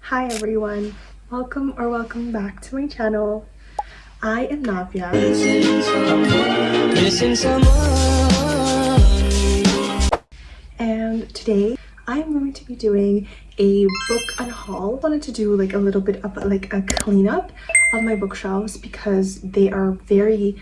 Hi everyone, welcome back to my channel. I am Navya. And today I'm going to be doing a book unhaul. I wanted to do like a little bit of like a cleanup of my bookshelves because they are very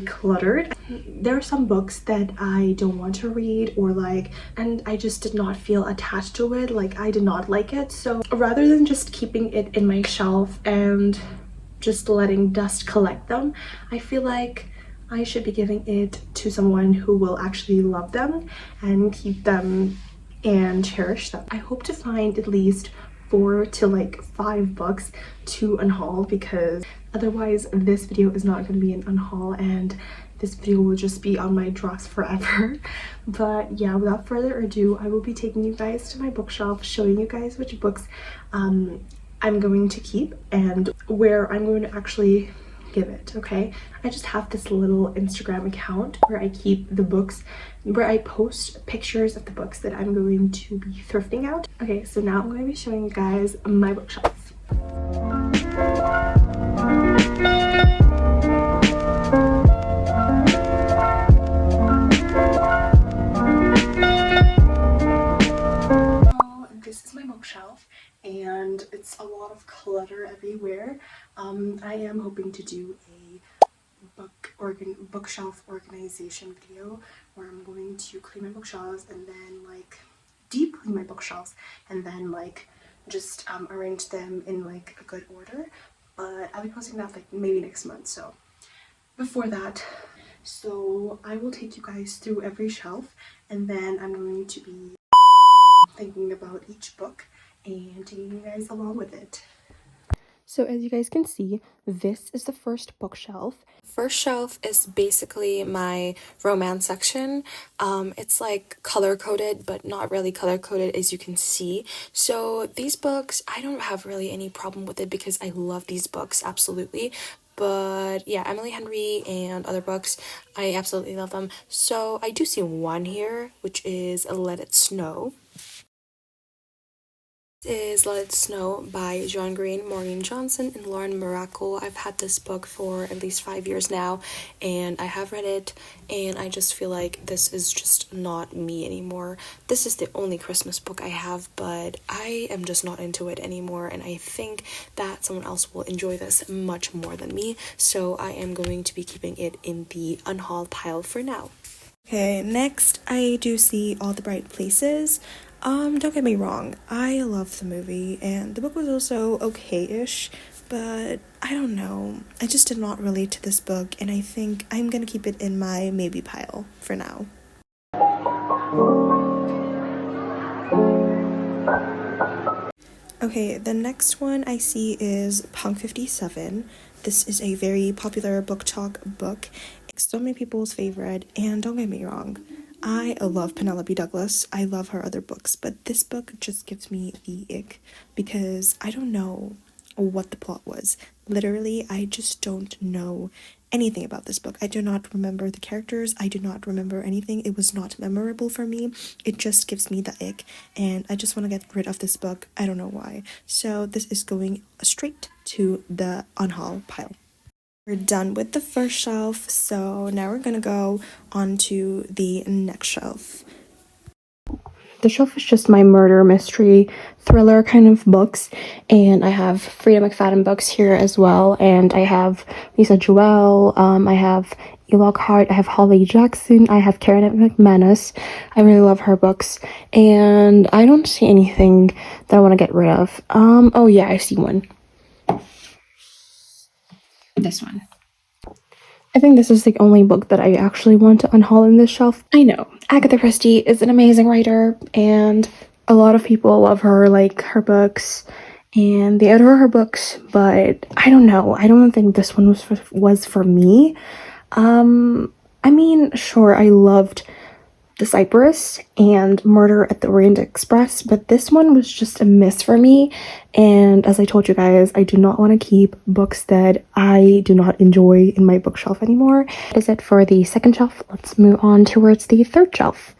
cluttered. There are some books that I don't want to read or like, and I just did not feel attached to it. Like I did not like it. So rather than just keeping it in my shelf and just letting dust collect them, I feel like I should be giving it to someone who will actually love them and keep them and cherish them. I hope to find at least 4 to like 5 books to unhaul, because otherwise this video is not going to be an unhaul and this video will just be on my drawers forever. But yeah, without further ado, I will be taking you guys to my bookshelf, showing you guys which books I'm going to keep and where I'm going to actually give it. Okay, I just have this little Instagram account where I keep the books, where I post pictures of the books that I'm going to be thrifting out. Okay, so now I'm going to be showing you guys my bookshelf. This is my bookshelf and it's a lot of clutter everywhere. I am hoping to do a bookshelf organization video where I'm going to clean my bookshelves and then like deep clean my bookshelves and then like just arrange them in like a good order. But I'll be posting that like maybe next month. So before that, so I will take you guys through every shelf and then I'm going to be thinking about each book and taking you guys along with it. So as you guys can see, this is the first bookshelf. First shelf is basically my romance section. It's like color coded, but not really color coded, as you can see. So these books, I don't have really any problem with it because I love these books, absolutely. But yeah, Emily Henry and other books, I absolutely love them. So I do see one here, which is Let It Snow. Is Let It Snow by John Green, Maureen Johnson, and Lauren Miracle. I've had this book for at least 5 years now, and I have read it, and I just feel like this is just not me anymore. This is the only Christmas book I have, but I am just not into it anymore, and I think that someone else will enjoy this much more than me, so I am going to be keeping it in the unhaul pile for now. Okay, next I do see All the Bright Places. Don't get me wrong, I love the movie, and the book was also okay-ish, but I don't know, I just did not relate to this book, and I think I'm gonna keep it in my maybe pile for now. Okay, the next one I see is Punk 57. This is a very popular book talk book. It's so many people's favorite, and don't get me wrong, I love Penelope Douglas. I love her other books, but this book just gives me the ick because I don't know what the plot was. Literally, I just don't know anything about this book. I do not remember the characters. I do not remember anything. It was not memorable for me. It just gives me the ick, and I just want to get rid of this book. I don't know why. So this is going straight to the unhaul pile. We're done with the first shelf, so now we're gonna go on to the next shelf. The shelf is just my murder mystery thriller kind of books, and I have Frida McFadden books here as well, and I have Lisa Joelle, I have E. Lockhart, I have Holly Jackson, I have Karen McManus. I really love her books, and I don't see anything that I want to get rid of. Oh yeah, I see one. This one. I think this is the only book that I actually want to unhaul in this shelf. I know, Agatha Christie is an amazing writer, and a lot of people love her, like her books, and they adore her books, but I don't know. I don't think this one was for me. I mean, sure, I loved The Cypress and Murder at the Orient Express, but this one was just a miss for me. And as I told you guys, I do not want to keep books that I do not enjoy in my bookshelf anymore. That is it for the second shelf. Let's move on towards the third shelf.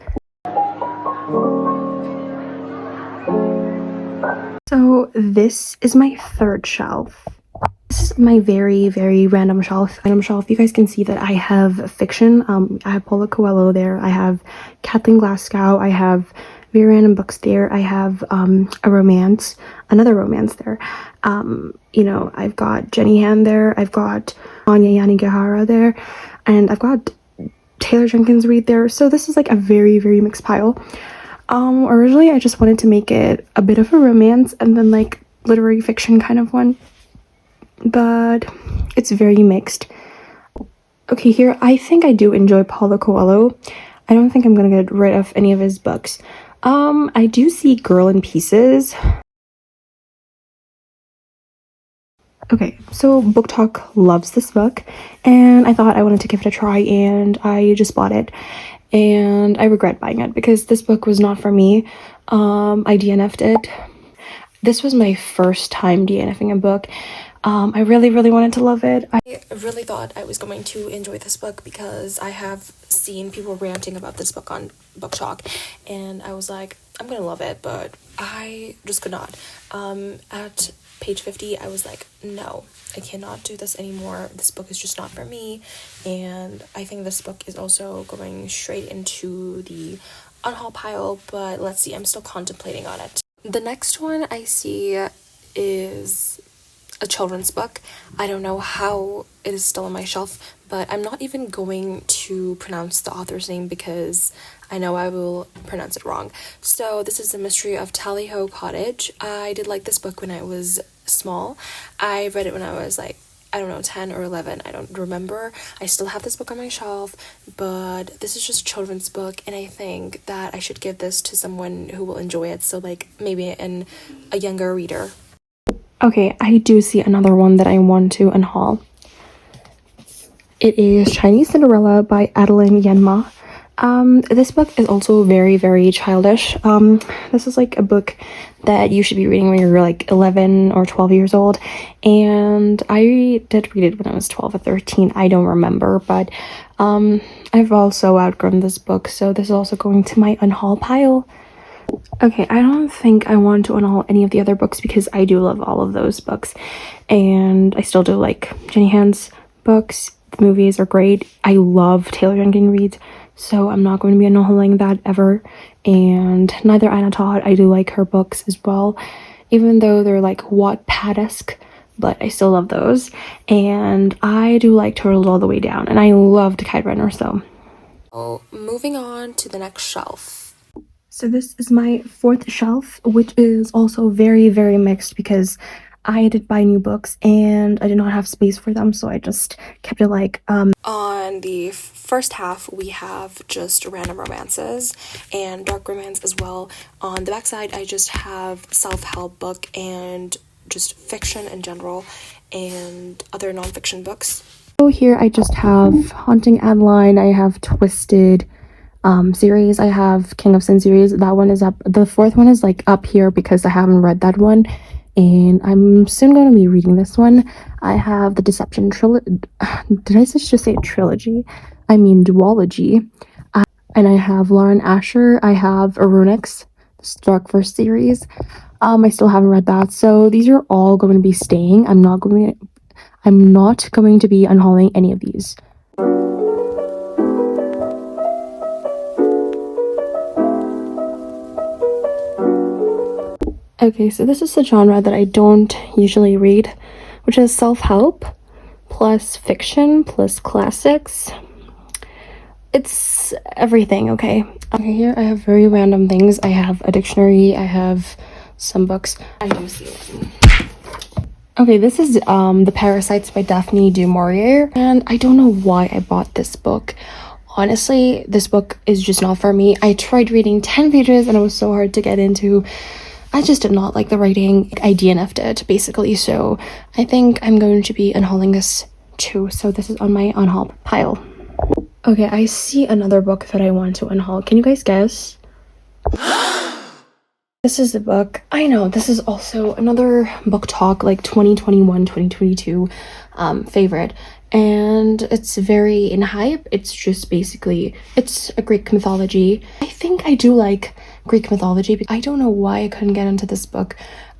So this is my third shelf. This is my very, very random shelf. You guys can see that I have fiction. I have Paulo Coelho there. I have Kathleen Glasgow. I have very random books there. I have a romance, another romance there. You know, I've got Jenny Han there. I've got Anya Yanagihara there, and I've got Taylor Jenkins Reid there. So this is like a very, very mixed pile. Originally I just wanted to make it a bit of a romance and then like literary fiction kind of one, but it's very mixed. Okay, here I think I do enjoy Paulo Coelho. I don't think I'm gonna get rid of any of his books. I do see Girl in Pieces. Okay, so Book Talk loves this book, and I thought I wanted to give it a try, and I just bought it. And I regret buying it because this book was not for me. I DNF'd it. This was my first time DNFing a book. I really, really wanted to love it. I really thought I was going to enjoy this book because I have seen people ranting about this book on Book Talk, and I was like, I'm gonna love it, but I just could not. At page 50, I was like, no, I cannot do this anymore. This book is just not for me. And I think this book is also going straight into the unhaul pile, but let's see, I'm still contemplating on it. The next one I see is a children's book. I don't know how it is still on my shelf, but I'm not even going to pronounce the author's name because I know I will pronounce it wrong. So this is The Mystery of Tally Ho Cottage. I did like this book when I was small. I read it when I was like, I don't know, 10 or 11. I don't remember. I still have this book on my shelf, but this is just a children's book, and I think that I should give this to someone who will enjoy it. So like maybe a younger reader. Okay, I do see another one that I want to unhaul. It is Chinese Cinderella by Adeline Yanma. This book is also very, very childish. This is like a book that you should be reading when you're like 11 or 12 years old, and I did read it when I was 12 or 13. I don't remember, but I've also outgrown this book, so this is also going to my unhaul pile. Okay, I don't think I want to unhaul any of the other books because I do love all of those books, and I still do like Jenny Han's books. The movies are great. I love Taylor Jenkins Reid, so I'm not going to be unhauling that ever. And neither Anna Todd. I do like her books as well, even though they're like Wattpad-esque, but I still love those. And I do like Turtled All the Way Down, and I loved Kite Runner. So moving on to the next shelf. So this is my fourth shelf, which is also very, very mixed because I did buy new books and I did not have space for them, so I just kept it like on the first half we have just random romances and dark romance as well. On the back side I just have self-help book and just fiction in general and other non-fiction books. So here I just have Haunting Adeline, I have Twisted series, I have King of Sin series. That one is up. The fourth one is like up here because I haven't read that one, and I'm soon going to be reading this one. I have the Deception trilogy. Did I just say trilogy? I mean duology. And I have Lauren Asher. I have Arunix, the Dark Verse series. I still haven't read that, so these are all going to be staying. I'm not going to be unhauling any of these. Okay, so this is the genre that I don't usually read, which is self-help plus fiction plus classics. It's everything, okay? Okay, here I have very random things. I have a dictionary, I have some books. I do see one. Okay, this is The Parasites by Daphne du Maurier, and I don't know why I bought this book. Honestly, this book is just not for me. I tried reading 10 pages and it was so hard to get into. I just did not like the writing. I DNF'd it, basically, so I think I'm going to be unhauling this too. So this is on my unhaul pile. Okay, I see another book that I want to unhaul. Can you guys guess? This is the book. I know, this is also another book talk, like 2021, 2022 favorite. And it's very in hype. It's just basically, it's a Greek mythology. I think I do like Greek mythology. I don't know why I couldn't get into this book.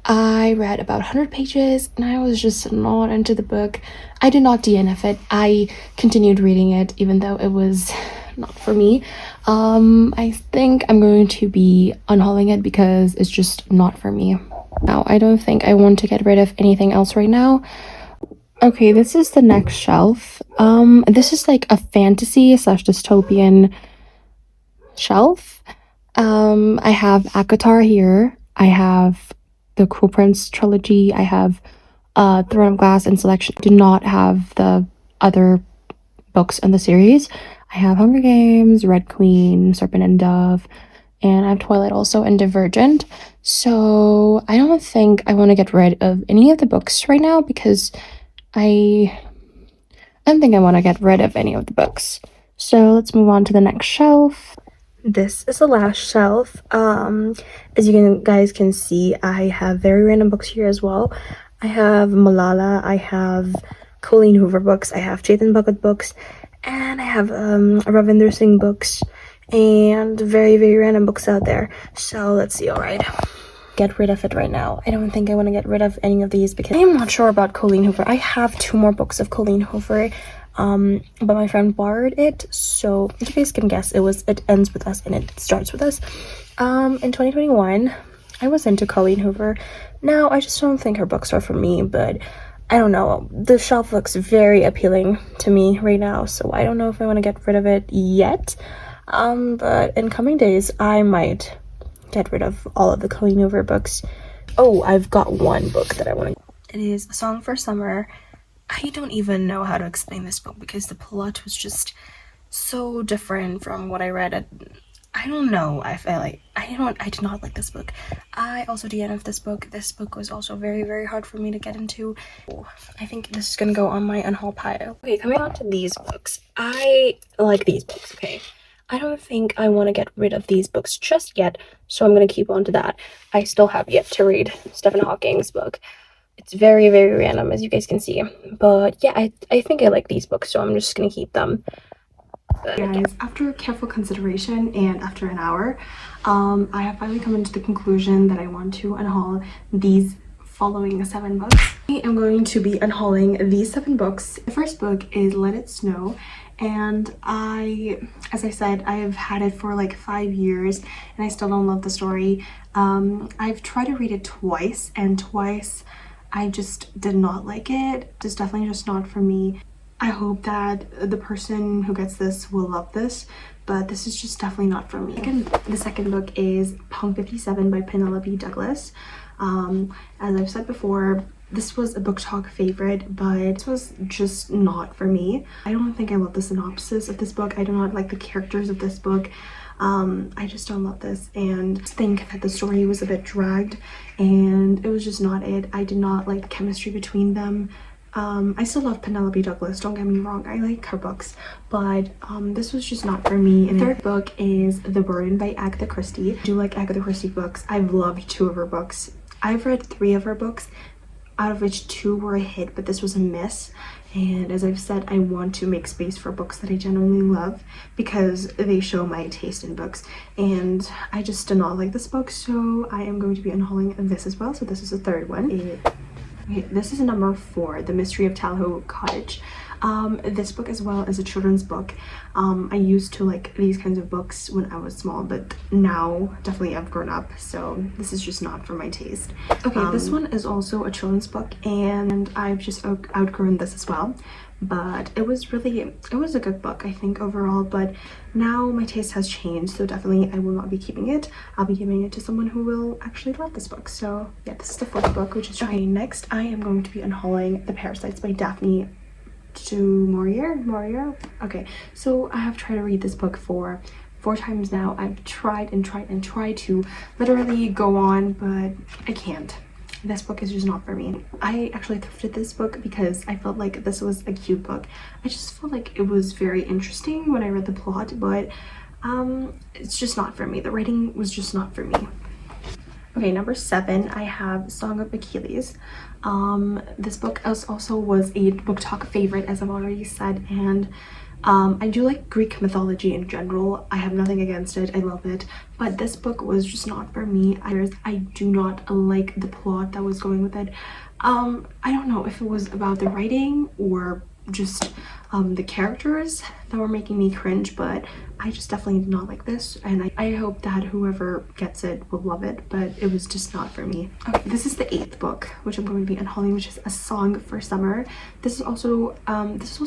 I read about 100 pages and I was just not into the book. I did not DNF it. I continued reading it even though it was not for me. I think I'm going to be unhauling it because it's just not for me. Now, I don't think I want to get rid of anything else right now. Okay, this is the next shelf. This is like a fantasy slash dystopian shelf. I have ACOTAR here. I have the Cruel Prince trilogy. I have Throne of Glass and Selection. Do not have the other books in the series. I have Hunger Games, Red Queen, Serpent and Dove, and I have Twilight also and Divergent. So I don't think I want to get rid of any of the books right now because I don't think I want to get rid of any of the books. So let's move on to the next shelf. This is the last shelf. As you guys can see, I have very random books here as well. I have Malala, I have Colleen Hoover books, I have Chetan Bhagat books, and I have Ravinder Singh books, and very, very random books out there. So let's see, alright. Get rid of it right now. I don't think I want to get rid of any of these because I'm not sure about Colleen Hoover. I have 2 more books of Colleen Hoover. But my friend borrowed it, so you guys can guess it ends with us and it starts with us. In 2021 I was into Colleen Hoover. Now I just don't think her books are for me, but I don't know, the shelf looks very appealing to me right now, so I don't know if I want to get rid of it yet. But in coming days I might get rid of all of the Colleen Hoover books. Oh, I've got one book that I want to. It is A Song for Summer. I don't even know how to explain this book because the plot was just so different from what I read. I don't know. I did not like this book. I also DNF'd this book. This book was also very, very hard for me to get into. I think this is gonna go on my unhaul pile. Okay, coming on to these books. I like these books, okay? I don't think I want to get rid of these books just yet, so I'm gonna keep on to that. I still have yet to read Stephen Hawking's book. It's very, very random, as you guys can see. But yeah, I think I like these books, so I'm just gonna keep them. But, guys, after careful consideration and after an hour, I have finally come into the conclusion that I want to unhaul these following 7 books. I am going to be unhauling these 7 books. The first book is Let It Snow, and as I said, I've had it for like 5 years and I still don't love the story. I've tried to read it twice, and twice I just did not like it. It's definitely just not for me. I hope that the person who gets this will love this, but this is just definitely not for me. The second book is Punk 57 by Penelope Douglas. As I've said before, this was a book talk favorite, but this was just not for me. I don't think I love the synopsis of this book. I do not like the characters of this book. I just don't love this, and I think that the story was a bit dragged and it was just not it. I did not like the chemistry between them. I still love Penelope Douglas, don't get me wrong, I like her books, but this was just not for me. And the third book is The Burden by Agatha Christie. I do like Agatha Christie books. I've loved 2 of her books. I've read 3 of her books, out of which 2 were a hit, but this was a miss. And as I've said, I want to make space for books that I genuinely love because they show my taste in books. And I just did not like this book, so I am going to be unhauling this as well. So this is the third one. Okay, this is number 4, The Mystery of Tallow Cottage. This book as well is a children's book. I used to like these kinds of books when I was small, but now definitely I've grown up, so this is just not for my taste. Okay, this one is also a children's book, and I've just outgrown this as well. But it was a good book, I think, overall, but now my taste has changed, so definitely I will not be keeping it. I'll be giving it to someone who will actually love this book. So yeah, this is the 4th book, which is okay. Next I am going to be unhauling The Parasites by Daphne du Maurier. Okay, so I have tried to read this book for 4 times now. I've tried and tried to literally go on, but I can't. This book is just not for me. I actually thrifted this book because I felt like this was a cute book. I just felt like it was very interesting when I read the plot, but it's just not for me. The writing was just not for me. Okay, number 7, I have Song of Achilles. This book also was a book talk favorite, as I've already said, and I do like Greek mythology in general. I have nothing against it. I love it. But this book was just not for me. I do not like the plot that was going with it. I don't know if it was about the writing or just the characters that were making me cringe, but I just definitely did not like this, and I hope that whoever gets it will love it, but it was just not for me. Okay, this is the 8th book, which I'm going to be unhauling, which is A Song for Summer. This is also a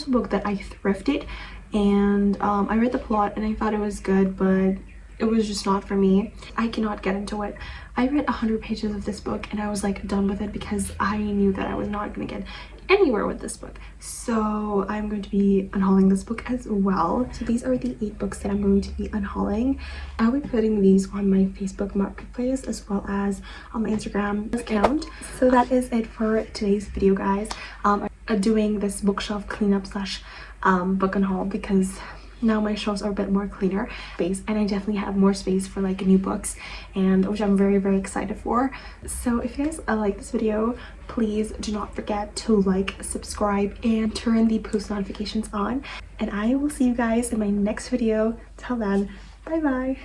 book that I thrifted, and I read the plot and I thought it was good, but it was just not for me. I cannot get into it. I read 100 pages of this book and I was like done with it because I knew that I was not going to get anywhere with this book. So I'm going to be unhauling this book as well. So these are the 8 books that I'm going to be unhauling. I'll be putting these on my Facebook marketplace as well as on my Instagram account. So that is it for today's video, guys. I'm doing this bookshelf cleanup slash book unhaul because now my shelves are a bit more cleaner space, and I definitely have more space for like new books, and which I'm very excited for. So if you guys like this video, please do not forget to like, subscribe, and turn the post notifications on, and I will see you guys in my next video. Till then, bye bye.